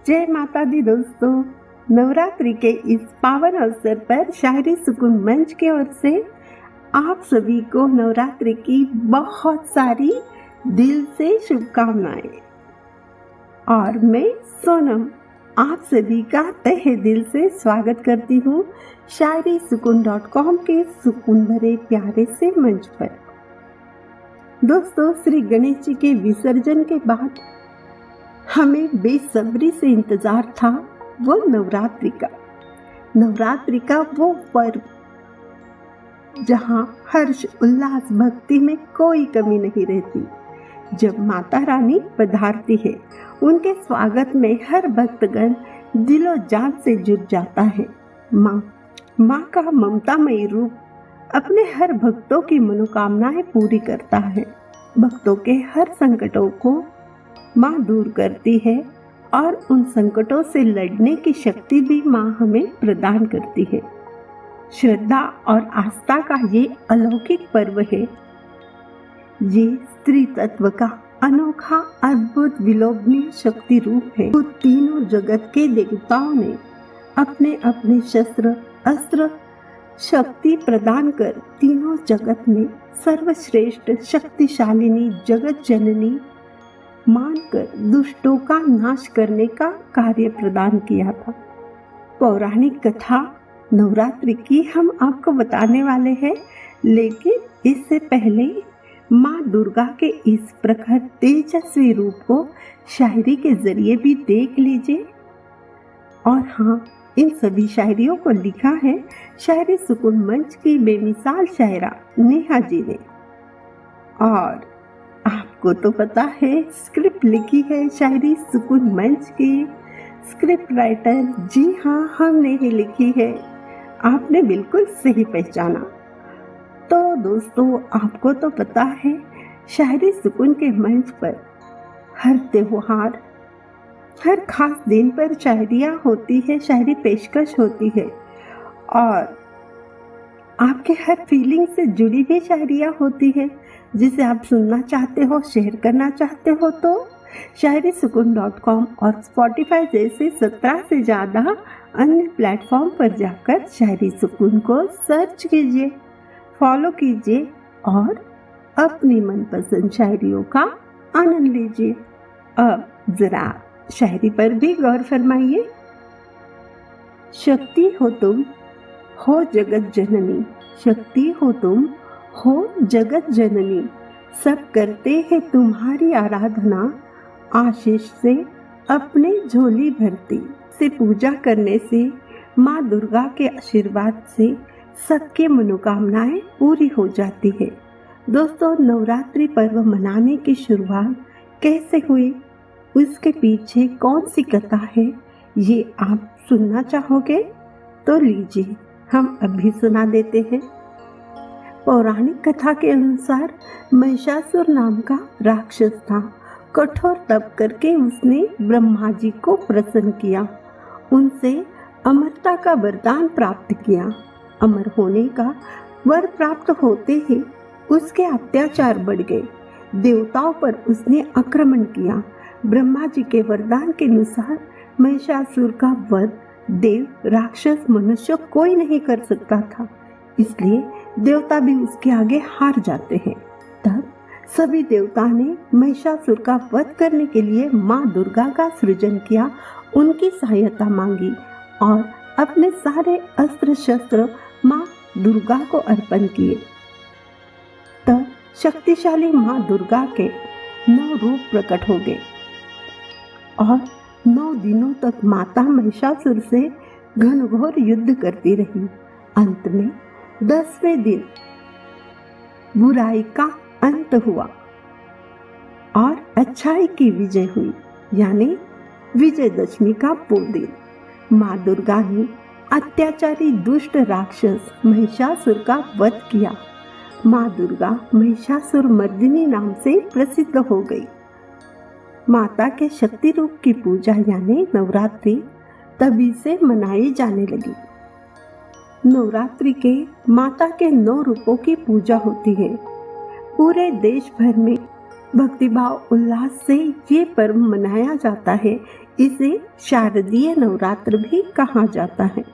जय माता दी दोस्तों। नवरात्रि के इस पावन अवसर पर शायरी सुकून मंच की ओर से आप सभी को नवरात्रि की बहुत सारी दिल से शुभकामनाएं। और मैं सोनम आप सभी का तहे दिल से स्वागत करती हूँ शायरीसुकून.com के सुकून भरे प्यारे से मंच पर। दोस्तों, श्री गणेश जी के विसर्जन के बाद हमें बेसब्री से इंतजार था वो नवरात्रि का वो पर्व जहाँ हर्ष उल्लास भक्ति में कोई कमी नहीं रहती। जब माता रानी पधारती है, उनके स्वागत में हर भक्तगण दिलो जान से जुट जाता है। माँ का ममतामयी रूप अपने हर भक्तों की मनोकामनाएं पूरी करता है। भक्तों के हर संकटों को माँ दूर करती है और उन संकटों से लड़ने की शक्ति भी माँ हमें प्रदान करती है। श्रद्धा और आस्था का ये अलौकिक पर्व है। ये स्त्री तत्व का अनोखा अद्भुत विलोभनीय शक्ति रूप है। तो तीनों जगत के देवताओं ने अपने अपने शस्त्र अस्त्र शक्ति प्रदान कर तीनों जगत में सर्वश्रेष्ठ शक्तिशालिनी जगत जननी मानकर दुष्टों का नाश करने का कार्य प्रदान किया था। पौराणिक कथा नवरात्रि की हम आपको बताने वाले हैं, लेकिन इससे पहले माँ दुर्गा के इस प्रखर तेजस्वी रूप को शायरी के जरिए भी देख लीजिए। और हाँ, इन सभी शायरियों को लिखा है शायरी सुकून मंच की बेमिसाल शायरा नेहा जी ने। और आपको तो पता है, स्क्रिप्ट लिखी है शायरी सुकून मंच की स्क्रिप्ट राइटर, जी हाँ, हमने ही लिखी है। आपने बिल्कुल सही पहचाना। तो दोस्तों, आपको तो पता है, शायरी सुकून के मंच पर हर त्योहार हर खास दिन पर शायरियाँ होती है, शायरी पेशकश होती है और आपके हर फीलिंग से जुड़ी भी शायरियाँ होती है जिसे आप सुनना चाहते हो, शेयर करना चाहते हो तो शायरीसुकून.com और स्पॉटिफाई जैसे 17 से ज़्यादा अन्य प्लेटफॉर्म पर जाकर शायरी सुकून को सर्च कीजिए, फॉलो कीजिए और अपनी मनपसंद शायरियों का आनंद लीजिए। अब जरा शायरी पर भी गौर फरमाइए। शक्ति हो तुम, हो जगत जननी, शक्ति हो तुम, हो जगत जननी, सब करते हैं तुम्हारी आराधना, आशीष से अपने झोली भरती। से पूजा करने से माँ दुर्गा के आशीर्वाद से सबके मनोकामनाएं पूरी हो जाती है। दोस्तों, नवरात्रि पर्व मनाने की शुरुआत कैसे हुई, उसके पीछे कौन सी कथा है, ये आप सुनना चाहोगे तो लीजिए, हम अभी सुना देते हैं। पौराणिक कथा के अनुसार महिषासुर नाम का राक्षस था। कठोर तप करके उसने ब्रह्मा जी को प्रसन्न किया, उनसे अमरता का वरदान प्राप्त किया। अमर होने का वर प्राप्त होते ही उसके अत्याचार बढ़ गए। देवताओं पर उसने आक्रमण किया। ब्रह्मा जी के वरदान के अनुसार महिषासुर का वध देव, राक्षस, मनुष्य कोई नहीं कर सकता था, इसलिए देवता भी उसके आगे हार जाते हैं। तब सभी देवता ने महिषासुर का वध करने के लिए माँ दुर्गा का सृजन किया, उनकी सहायता मांगी और अपने सारे अस्त्र शस्त्र माँ दुर्गा को अर्पण किए। तब शक्तिशाली माँ दुर्गा के 9 रूप प्रकट हो गए और 9 दिनों तक माता महिषासुर से घनघोर युद्ध करती रही। अंत में 10वें दिन बुराई का अंत हुआ और अच्छाई की विजय हुई, यानी विजयदशमी का वो दिन। माँ दुर्गा ने अत्याचारी दुष्ट राक्षस महिषासुर का वध किया। माँ दुर्गा महिषासुर मर्दिनी नाम से प्रसिद्ध हो गई। माता के शक्ति रूप की पूजा यानी नवरात्रि तभी से मनाई जाने लगी। नवरात्रि के माता के 9 रूपों की पूजा होती है। पूरे देश भर में भक्तिभाव उल्लास से ये पर्व मनाया जाता है। इसे शारदीय नवरात्र भी कहा जाता है।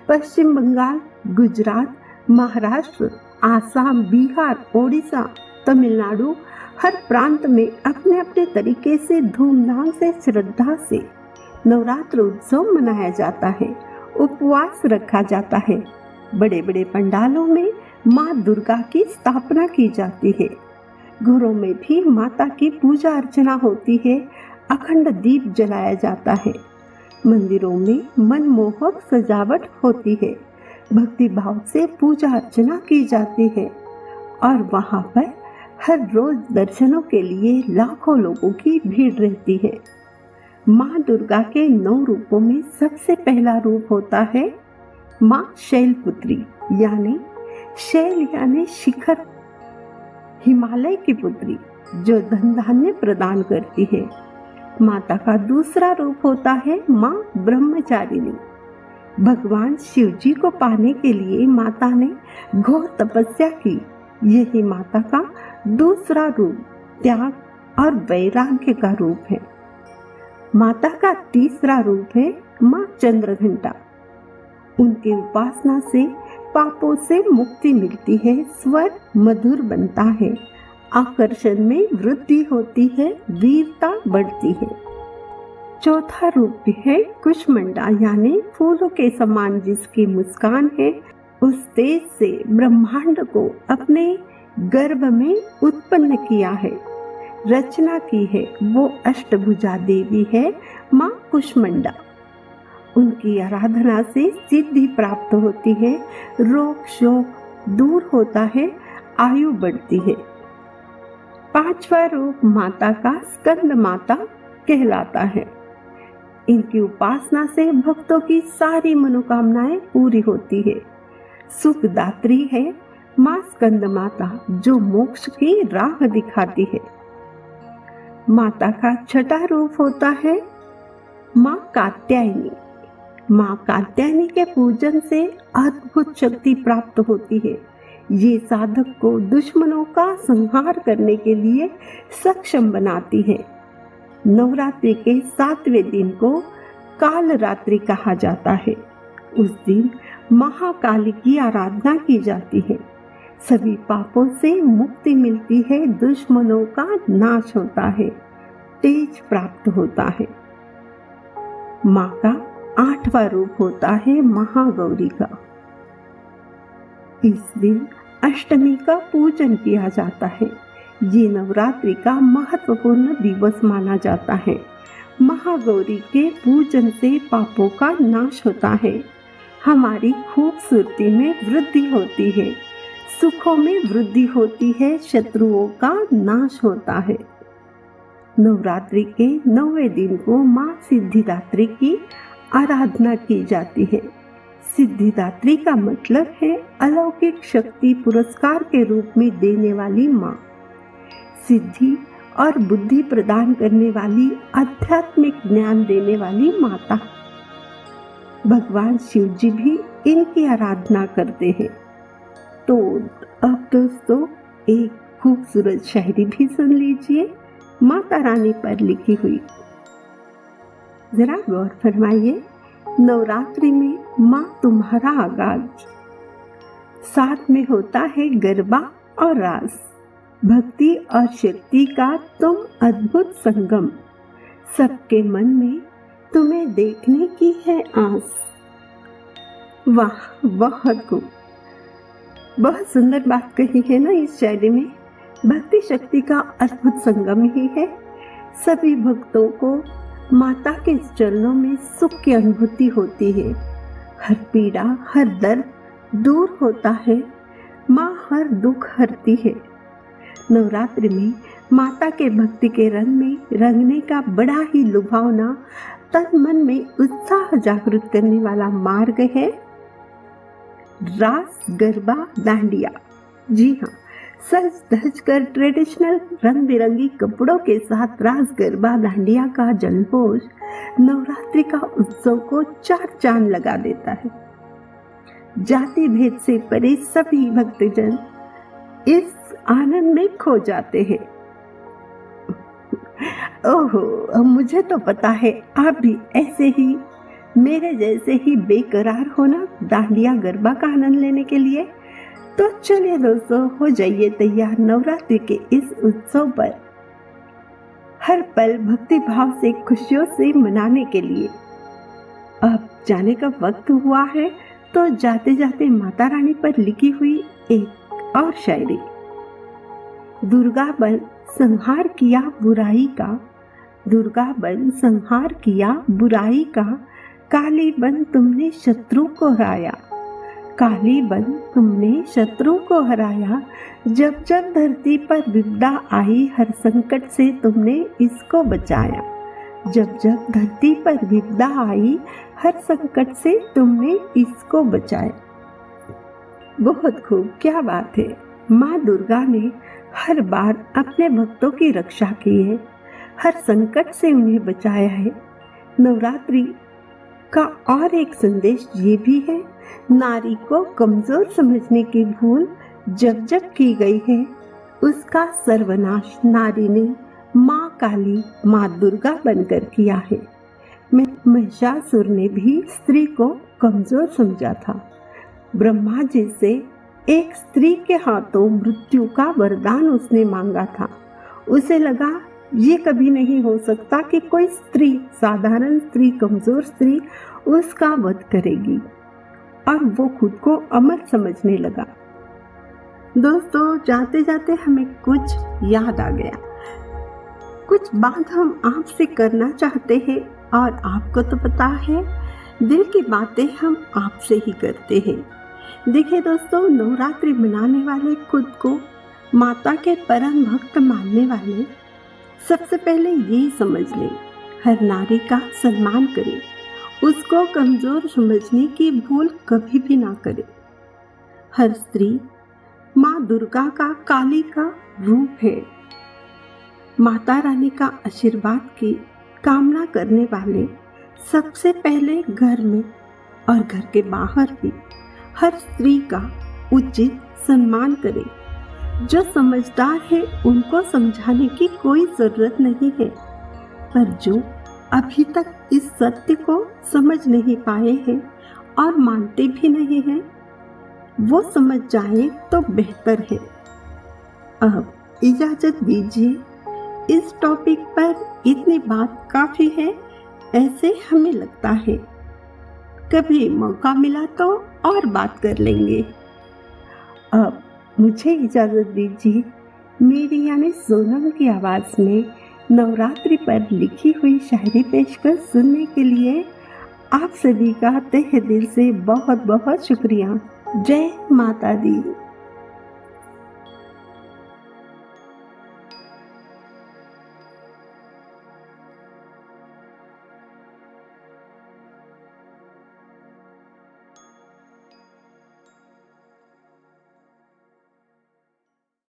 पश्चिम बंगाल, गुजरात, महाराष्ट्र, आसाम, बिहार, ओडिशा, तमिलनाडु, हर प्रांत में अपने अपने तरीके से धूमधाम से श्रद्धा से नवरात्र उत्सव मनाया जाता है। उपवास रखा जाता है। बड़े बड़े पंडालों में माँ दुर्गा की स्थापना की जाती है। घरों में भी माता की पूजा अर्चना होती है। अखंड दीप जलाया जाता है। मंदिरों में मनमोहक सजावट होती है। भक्ति भाव से पूजा अर्चना की जाती है और वहाँ पर हर रोज दर्शनों के लिए लाखों लोगों की भीड़ रहती है। माँ दुर्गा के 9 रूपों में सबसे पहला रूप होता है माँ शैलपुत्री, यानी शैल यानी शिखर, हिमालय की पुत्री जो धन धान्य प्रदान करती है। माता का दूसरा रूप होता है माँ ब्रह्मचारिणी। भगवान शिव जी को पाने के लिए माता ने घोर तपस्या की। यही माता का दूसरा रूप त्याग और वैराग्य का रूप है। माता का तीसरा रूप है माँ चंद्रघंटा। उनकी उपासना से पापों से मुक्ति मिलती है, स्वर मधुर बनता है, आकर्षण में वृद्धि होती है, वीरता बढ़ती है। चौथा रूप है कुष्मांडा, यानी फूलों के समान जिसकी मुस्कान है। उस तेज से ब्रह्मांड को अपने गर्भ में उत्पन्न किया है, रचना की है। वो अष्टभुजा देवी है माँ कुष्मांडा। उनकी आराधना से सिद्धि प्राप्त होती है, रोग शोक दूर होता है, आयु बढ़ती है। पांचवा रूप माता का स्कंद माता कहलाता है। इनकी उपासना से भक्तों की सारी मनोकामनाएं पूरी होती है। सुखदात्री है माँ स्कंद माता जो मोक्ष की राह दिखाती है। माता का छठा रूप होता है माँ कात्यायनी। माँ कात्यायनी के पूजन से अद्भुत शक्ति प्राप्त होती है। ये साधक को दुश्मनों का संहार करने के लिए सक्षम बनाती है। नवरात्रि के 7वें दिन को काल रात्रि कहा जाता है। उस दिन महाकाली की आराधना की जाती है। सभी पापों से मुक्ति मिलती है, दुश्मनों का नाश होता है, तेज प्राप्त होता है। माँ का 8वां रूप होता है महागौरी का। इस दिन अष्टमी का पूजन किया जाता है। ये नवरात्रि का महत्वपूर्ण दिवस माना जाता है। महागौरी के पूजन से पापों का नाश होता है, हमारी खूबसूरती में वृद्धि होती है, सुखों में वृद्धि होती है, शत्रुओं का नाश होता है। नवरात्रि के 9वें दिन को माँ सिद्धिदात्री की आराधना की जाती है। सिद्धिदात्री का मतलब है अलौकिक शक्ति पुरस्कार के रूप में देने वाली माँ, सिद्धि और बुद्धि प्रदान करने वाली, आध्यात्मिक ज्ञान देने वाली माता। भगवान शिव जी भी इनकी आराधना करते हैं। तो अब दोस्तों एक खूबसूरत शायरी भी सुन लीजिए, माता रानी पर लिखी हुई। जरा गौर फरमाइए। नवरात्रि में माँ तुम्हारा आगाज, साथ में होता है गरबा और रास, भक्ति और शक्ति का तुम अद्भुत संगम, सबके मन में तुम्हें देखने की है आस। वाह, बहुत खूब, बहुत सुंदर बात कही है ना इस शायरी में। भक्ति शक्ति का अद्भुत संगम ही है। सभी भक्तों को माता के चरणों में सुख की अनुभूति होती है। हर पीड़ा, हर दर्द दूर होता है, माँ हर दुख हरती है। नवरात्रि में माता के भक्ति के रंग में रंगने का बड़ा ही लुभावना, तन मन में उत्साह जागृत करने वाला मार्ग है रास गरबा दांडिया। जी हाँ, सज धज कर ट्रेडिशनल रंग बिरंगी कपड़ों के साथ रास गरबा दांडिया का जल्लोष नवरात्रि का उत्सव को 4 चांद लगा देता है। जाति भेद से परे सभी भक्तजन इस आनंद में खो जाते हैं। ओहो, मुझे तो पता है आप भी ऐसे ही मेरे जैसे ही बेकरार हो ना डांडिया गरबा का आनंद लेने के लिए। तो चलिए दोस्तों, हो जाइए तैयार नवरात्रि के इस उत्सव पर हर पल भक्ति भाव से खुशियों से मनाने के लिए। अब जाने का वक्त हुआ है, तो जाते जाते माता रानी पर लिखी हुई एक और शायरी। दुर्गा बन संहार किया बुराई का, दुर्गा बन संहार किया बुराई का, काली बन तुमने शत्रु को हराया, काली बन तुमने शत्रु को हराया। जब जब धरती पर विपदा आई, हर संकट से तुमने इसको बचाया। जब जब धरती पर विपदा आई, हर संकट से तुमने इसको बचाया। बहुत खूब, क्या बात है। माँ दुर्गा ने हर बार अपने भक्तों की रक्षा की है, हर संकट से उन्हें बचाया है। नवरात्रि का और एक संदेश ये भी है, नारी को कमजोर समझने की भूल जब जब की गई है, उसका सर्वनाश नारी ने माँ काली, माँ दुर्गा बनकर किया है। महिषासुर ने भी स्त्री को कमजोर समझा था। ब्रह्मा जी से एक स्त्री के हाथों मृत्यु का वरदान उसने मांगा था। उसे लगा ये कभी नहीं हो सकता कि कोई स्त्री, साधारण स्त्री, कमजोर स्त्री उसका वध करेगी, और वो खुद को अमर समझने लगा। दोस्तों, जाते जाते हमें कुछ याद आ गया, कुछ बात हम आपसे करना चाहते हैं, और आपको तो पता है दिल की बातें हम आपसे ही करते हैं। देखिए दोस्तों, नवरात्रि मनाने वाले, खुद को माता के परम भक्त मानने वाले सबसे पहले यही समझ लें, हर नारी का सम्मान करें, उसको कमजोर समझने की भूल कभी भी ना करें। हर स्त्री माँ दुर्गा का, काली का रूप है। माता रानी का आशीर्वाद की कामना करने वाले सबसे पहले घर में और घर के बाहर भी हर स्त्री का उचित सम्मान करें। जो समझदार है उनको समझाने की कोई जरूरत नहीं है, पर जो अभी तक इस सत्य को समझ नहीं पाए हैं और मानते भी नहीं हैं, वो समझ जाए तो बेहतर है। अब इजाजत दीजिए, इस टॉपिक पर इतनी बात काफी है, ऐसे हमें लगता है। कभी मौका मिला तो और बात कर लेंगे। अब मुझे इजाजत दीजिए, मेरी यानी सोनम की आवाज में नवरात्रि पर लिखी हुई शायरी पेशकर सुनने के लिए आप सभी का तहे दिल से बहुत बहुत शुक्रिया। जय माता दी।